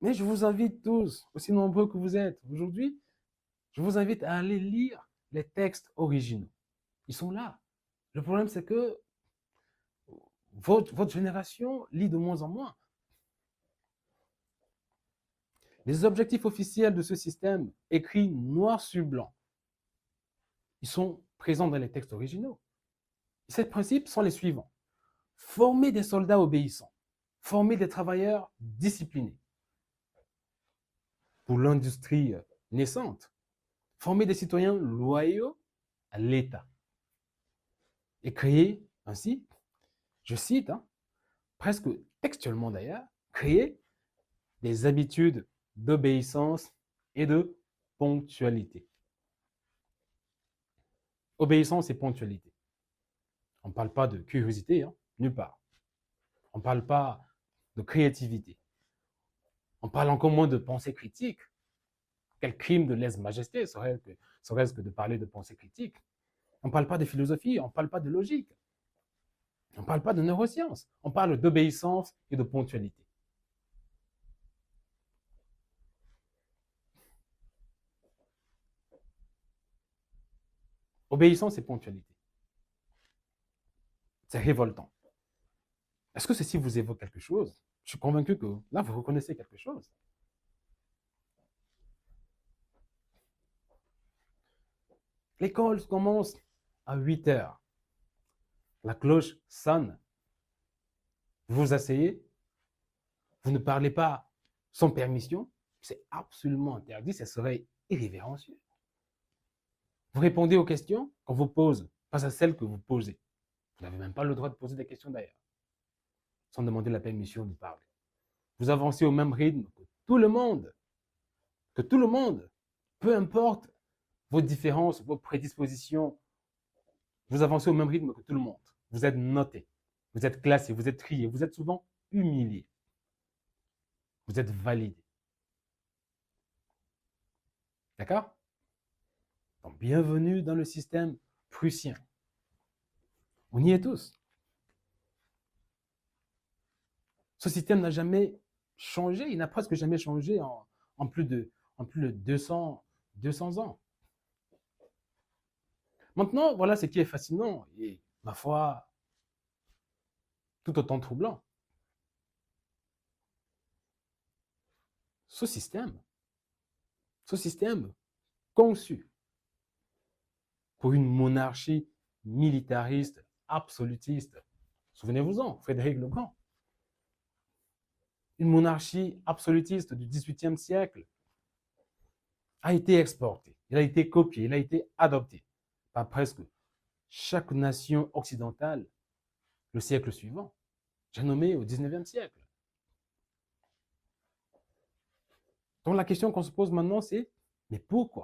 Mais je vous invite tous, aussi nombreux que vous êtes aujourd'hui, je vous invite à aller lire les textes originaux. Ils sont là. Le problème, c'est que votre génération lit de moins en moins. Les objectifs officiels de ce système, écrits noir sur blanc, ils sont présents dans les textes originaux. Ces principes sont les suivants. Former des soldats obéissants, former des travailleurs disciplinés pour l'industrie naissante, former des citoyens loyaux à l'État et créer ainsi, je cite, presque textuellement d'ailleurs, créer des habitudes d'obéissance et de ponctualité. Obéissance et ponctualité. On ne parle pas de curiosité, nulle part. On ne parle pas de créativité. On parle encore moins de pensée critique. Quel crime de lèse-majesté serait-ce que de parler de pensée critique? On ne parle pas de philosophie, on ne parle pas de logique. On ne parle pas de neurosciences. On parle d'obéissance et de ponctualité. Obéissance et ponctualité. C'est révoltant. Est-ce que ceci vous évoque quelque chose? Je suis convaincu que là, vous reconnaissez quelque chose. L'école commence à 8 heures. La cloche sonne. Vous vous asseyez. Vous ne parlez pas sans permission. C'est absolument interdit. Ce serait irrévérencieux. Vous répondez aux questions qu'on vous pose, pas à celles que vous posez. Vous n'avez même pas le droit de poser des questions d'ailleurs, sans demander la permission de parler. Vous avancez au même rythme que tout le monde. Que tout le monde. Peu importe vos différences, vos prédispositions, vous avancez au même rythme que tout le monde. Vous êtes noté, vous êtes classé, vous êtes trié, vous êtes souvent humilié. Vous êtes validé. D'accord? Donc, bienvenue dans le système prussien. On y est tous. Ce système n'a jamais changé, il n'a presque jamais changé en plus de 200 ans. Maintenant, voilà ce qui est fascinant et, ma foi, tout autant troublant. Ce système conçu pour une monarchie militariste, absolutiste, souvenez-vous-en, Frédéric le Grand, une monarchie absolutiste du XVIIIe siècle, a été exporté, il a été copié, il a été adopté par presque chaque nation occidentale le siècle suivant. J'ai nommé au XIXe siècle. Donc la question qu'on se pose maintenant, c'est, mais pourquoi?